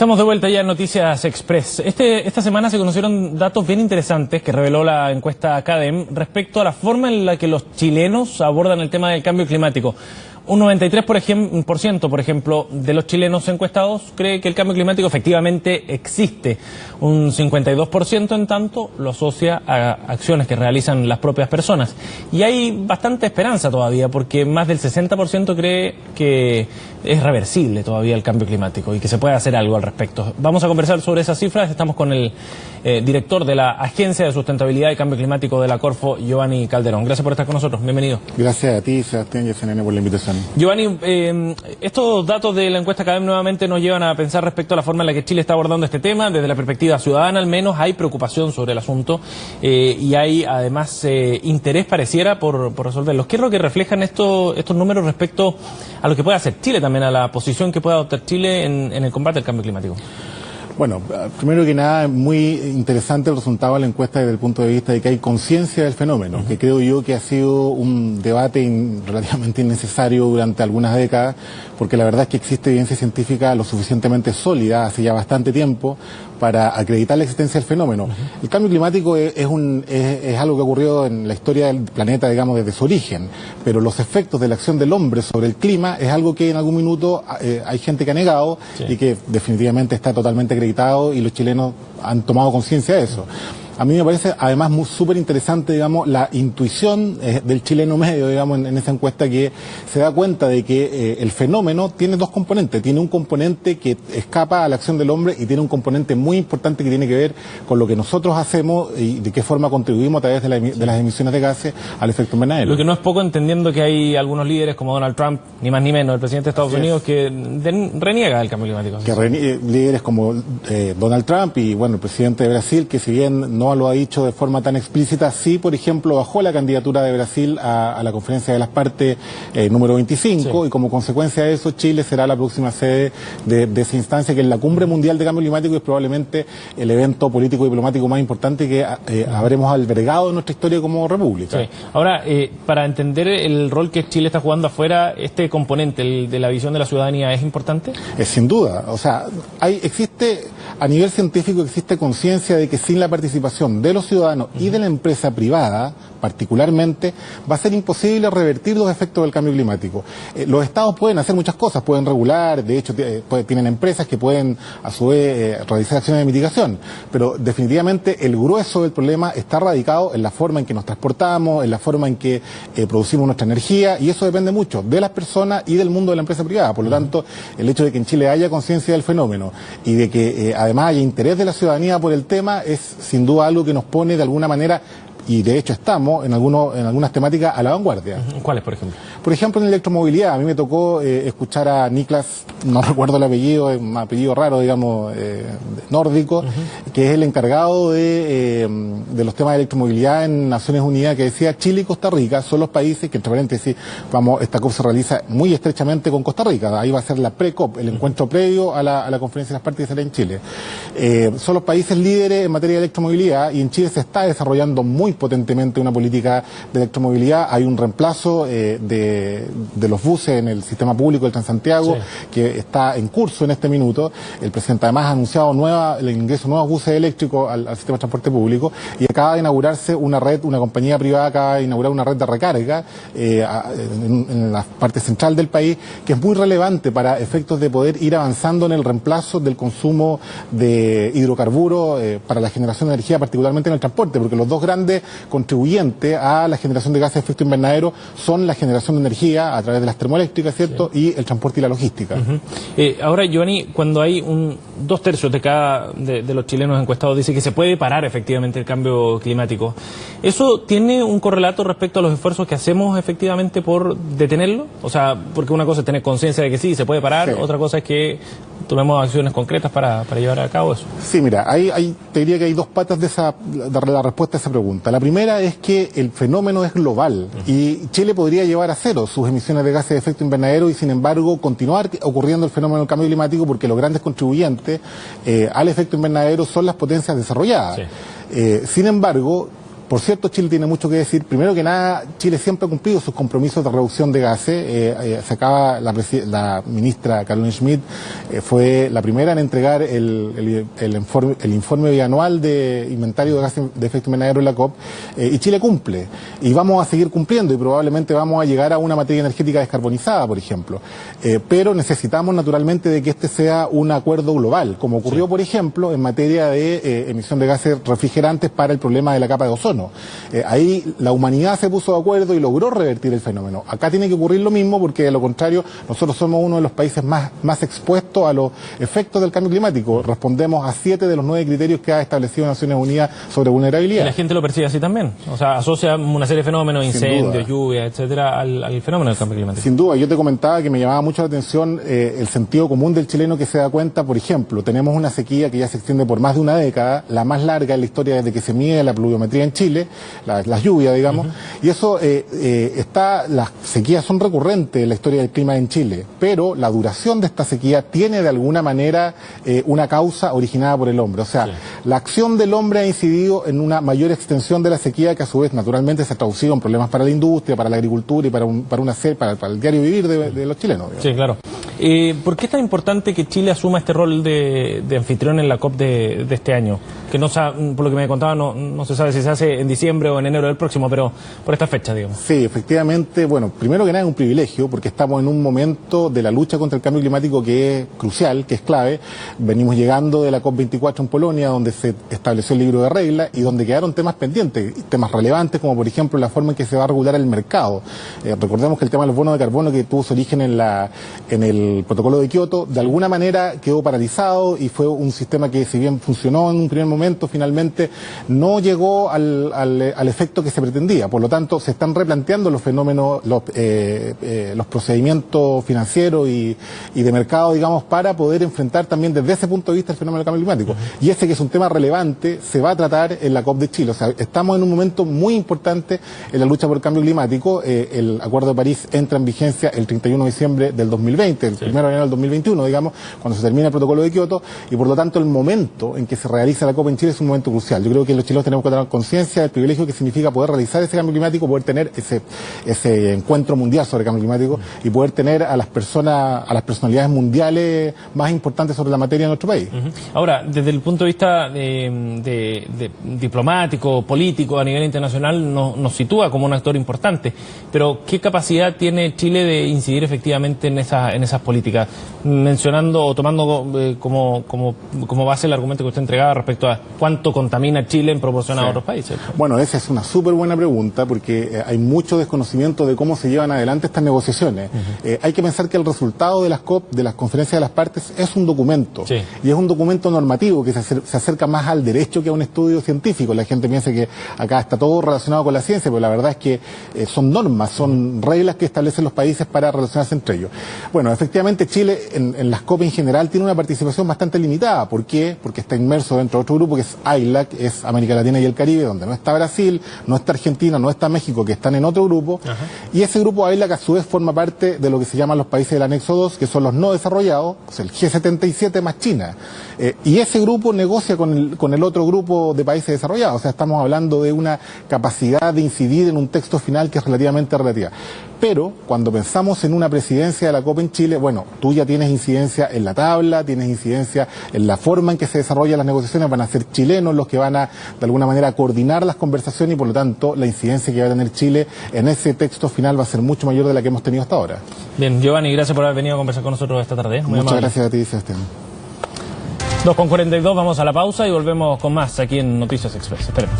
Estamos de vuelta ya en Noticias Express. Esta semana se conocieron datos bien interesantes que reveló la encuesta CADEM respecto a la forma en la que los chilenos abordan el tema del cambio climático. Un 93%, por ejemplo, de los chilenos encuestados cree que el cambio climático efectivamente existe. Un 52%, en tanto, lo asocia a acciones que realizan las propias personas. Y hay bastante esperanza todavía, porque más del 60% cree que es reversible todavía el cambio climático y que se puede hacer algo al respecto. Vamos a conversar sobre esas cifras. Estamos con el director de la Agencia de Sustentabilidad y Cambio Climático de la Corfo, Giovanni Calderón. Gracias por estar con nosotros. Bienvenido. Gracias a ti, Sebastián y a CNN por la invitación. Giovanni, estos datos de la encuesta CADEM nuevamente nos llevan a pensar respecto a la forma en la que Chile está abordando este tema. Desde la perspectiva ciudadana, al menos, hay preocupación sobre el asunto y hay, además, interés, pareciera, por resolverlos. ¿Qué es lo que reflejan estos números respecto a lo que puede hacer Chile, también a la posición que puede adoptar Chile en el combate al cambio climático? Bueno, primero que nada, muy interesante el resultado de la encuesta desde el punto de vista de que hay conciencia del fenómeno, que creo yo que ha sido un debate relativamente innecesario durante algunas décadas, porque la verdad es que existe evidencia científica lo suficientemente sólida hace ya bastante tiempo para acreditar la existencia del fenómeno. El cambio climático es algo que ha ocurrido en la historia del planeta, digamos, desde su origen, pero los efectos de la acción del hombre sobre el clima es algo que en algún minuto hay gente que ha negado, sí, y que definitivamente está totalmente acreditado y los chilenos han tomado conciencia de eso. A mí me parece además súper interesante, digamos, la intuición del chileno medio, digamos, en esa encuesta, que se da cuenta de que el fenómeno tiene dos componentes. Tiene un componente que escapa a la acción del hombre y tiene un componente muy importante que tiene que ver con lo que nosotros hacemos y de qué forma contribuimos a través de las emisiones de gases al efecto invernadero. Lo que no es poco, entendiendo que hay algunos líderes como Donald Trump, ni más ni menos, el presidente de Estados Unidos, que reniega el cambio climático. Líderes como Donald Trump y, bueno, el presidente de Brasil, que si bien no lo ha dicho de forma tan explícita, sí, por ejemplo, bajó la candidatura de Brasil a la conferencia de las partes número 25, sí, y como consecuencia de eso Chile será la próxima sede de esa instancia, que es la Cumbre Mundial de Cambio Climático, y es probablemente el evento político y diplomático más importante que habremos albergado en nuestra historia como república. Sí. Ahora, para entender el rol que Chile está jugando afuera, este componente, el de la visión de la ciudadanía, ¿es importante? Sin duda, o sea, existe a nivel científico, existe conciencia de que sin la participación de los ciudadanos y de la empresa privada, particularmente, va a ser imposible revertir los efectos del cambio climático. Los estados pueden hacer muchas cosas, pueden regular, de hecho tienen empresas que pueden a su vez realizar acciones de mitigación, pero definitivamente el grueso del problema está radicado en la forma en que nos transportamos, en la forma en que producimos nuestra energía, y eso depende mucho de las personas y del mundo de la empresa privada. Por lo tanto, el hecho de que en Chile haya conciencia del fenómeno y de que además haya interés de la ciudadanía por el tema es sin duda algo que nos pone de alguna manera, y de hecho estamos en algunas temáticas a la vanguardia. ¿Cuáles, por ejemplo? Por ejemplo, en electromovilidad. A mí me tocó escuchar a Niklas, no recuerdo el apellido, es un apellido raro, digamos, nórdico, que es el encargado de los temas de electromovilidad en Naciones Unidas, que decía Chile y Costa Rica son los países que, entre paréntesis, esta COP se realiza muy estrechamente con Costa Rica. Ahí va a ser la pre-COP, el encuentro previo a la conferencia de las partes que será en Chile. Son los países líderes en materia de electromovilidad, y en Chile se está desarrollando muy potentemente una política de electromovilidad. Hay un reemplazo de los buses en el sistema público del Transantiago, sí, que está en curso en este minuto. El presidente además ha anunciado el ingreso de nuevos buses eléctricos al sistema de transporte público, y acaba de inaugurarse una compañía privada acaba de inaugurar una red de recarga en la parte central del país, que es muy relevante para efectos de poder ir avanzando en el reemplazo del consumo de hidrocarburos para la generación de energía, particularmente en el transporte, porque los dos grandes contribuyentes a la generación de gases de efecto invernadero son la generación de energía a través de las termoeléctricas, ¿cierto?, sí, y el transporte y la logística. Ahora, Giovanni, cuando hay 2/3 de los chilenos encuestados dice que se puede parar efectivamente el cambio climático, ¿eso tiene un correlato respecto a los esfuerzos que hacemos efectivamente por detenerlo? O sea, porque una cosa es tener conciencia de que sí, se puede parar, sí, otra cosa es que tomemos acciones concretas para llevar a cabo eso. Sí, mira, te diría que hay dos patas de la respuesta a esa pregunta. La primera es que el fenómeno es global y Chile podría llevar a cero sus emisiones de gases de efecto invernadero y, sin embargo, continuar ocurriendo el fenómeno del cambio climático, porque los grandes contribuyentes al efecto invernadero son las potencias desarrolladas. Sí. Sin embargo, Por cierto, Chile tiene mucho que decir. Primero que nada, Chile siempre ha cumplido sus compromisos de reducción de gases. Se acaba la ministra Carolina Schmidt, fue la primera en entregar el informe bianual de inventario de gases de efecto invernadero en la COP, y Chile cumple. Y vamos a seguir cumpliendo y probablemente vamos a llegar a una materia energética descarbonizada, por ejemplo. Pero necesitamos naturalmente de que este sea un acuerdo global, como ocurrió, por ejemplo, en materia de emisión de gases refrigerantes para el problema de la capa de ozono. Ahí la humanidad se puso de acuerdo y logró revertir el fenómeno. Acá tiene que ocurrir lo mismo, porque de lo contrario nosotros somos uno de los países más expuestos a los efectos del cambio climático. Respondemos a 7 de los 9 criterios que ha establecido Naciones Unidas sobre vulnerabilidad. Y la gente lo percibe así también. O sea, asocia una serie de fenómenos, incendios, lluvias, etcétera, al fenómeno del cambio climático. Sin duda, yo te comentaba que me llamaba mucho la atención el sentido común del chileno, que se da cuenta, por ejemplo, tenemos una sequía que ya se extiende por más de una década, la más larga en la historia desde que se mide la pluviometría en Chile, las lluvias, digamos, y eso las sequías son recurrentes en la historia del clima en Chile, pero la duración de esta sequía tiene de alguna manera una causa originada por el hombre. O sea, la acción del hombre ha incidido en una mayor extensión de la sequía, que a su vez naturalmente se ha traducido en problemas para la industria, para la agricultura y para el diario vivir de los chilenos, digamos. Sí, claro. ¿Por qué es tan importante que Chile asuma este rol de anfitrión en la COP de este año? Que no, por lo que me contaba, no se sabe si se hace en diciembre o en enero del próximo, pero por esta fecha, digamos. Sí, efectivamente, bueno, primero que nada es un privilegio, porque estamos en un momento de la lucha contra el cambio climático que es crucial, que es clave. Venimos llegando de la COP24 en Polonia, donde se estableció el libro de reglas y donde quedaron temas pendientes, temas relevantes, como por ejemplo la forma en que se va a regular el mercado. Recordemos que el tema de los bonos de carbono, que tuvo su origen en el protocolo de Kioto, de alguna manera quedó paralizado y fue un sistema que, si bien funcionó en un primer momento, finalmente no llegó al efecto que se pretendía. Por lo tanto, se están replanteando los fenómenos, los procedimientos financieros y de mercado, digamos, para poder enfrentar también desde ese punto de vista el fenómeno del cambio climático. Y ese, que es un tema relevante, se va a tratar en la COP de Chile. O sea, estamos en un momento muy importante en la lucha por el cambio climático. El Acuerdo de París entra en vigencia el 31 de diciembre del 2020, el 1 de enero del 2021, digamos, cuando se termina el protocolo de Kioto, y por lo tanto el momento en que se realiza la COP en Chile es un momento crucial. Yo creo que los chilenos tenemos que tener conciencia del privilegio que significa poder realizar ese cambio climático, poder tener ese encuentro mundial sobre cambio climático y poder tener a las personalidades mundiales más importantes sobre la materia en nuestro país. Ahora, desde el punto de vista diplomático, político, a nivel internacional, nos sitúa como un actor importante, pero ¿qué capacidad tiene Chile de incidir efectivamente en esas políticas? Mencionando o tomando como base el argumento que usted entregaba respecto a cuánto contamina Chile en proporción a otros países. Bueno, esa es una súper buena pregunta, porque hay mucho desconocimiento de cómo se llevan adelante estas negociaciones. Hay que pensar que el resultado de las COP, de las conferencias de las partes, es un documento. Y es un documento normativo que se acerca más al derecho que a un estudio científico. La gente piensa que acá está todo relacionado con la ciencia, pero la verdad es que son normas, son reglas que establecen los países para relacionarse entre ellos. Bueno, efectivamente Chile en las COP en general tiene una participación bastante limitada. ¿Por qué? Porque está inmerso dentro de otro grupo que es AILAC, es América Latina y el Caribe, donde no está Brasil, no está Argentina, no está México, que están en otro grupo. Y ese grupo AILAC a su vez forma parte de lo que se llaman los países del anexo 2, que son los no desarrollados, o sea, el G77 más China. Y ese grupo negocia con el otro grupo de países desarrollados. O sea, estamos hablando de una capacidad de incidir en un texto final que es relativamente relativa. Pero cuando pensamos en una presidencia de la COP en Chile, bueno, tú ya tienes incidencia en la tabla, tienes incidencia en la forma en que se desarrollan las negociaciones, van a ser chilenos los que van a, de alguna manera, coordinar las conversaciones, y por lo tanto la incidencia que va a tener Chile en ese texto final va a ser mucho mayor de la que hemos tenido hasta ahora. Bien, Giovanni, gracias por haber venido a conversar con nosotros esta tarde. Muchas gracias a ti, Sebastián. 2:42, vamos a la pausa y volvemos con más aquí en Noticias Express. Esperemos.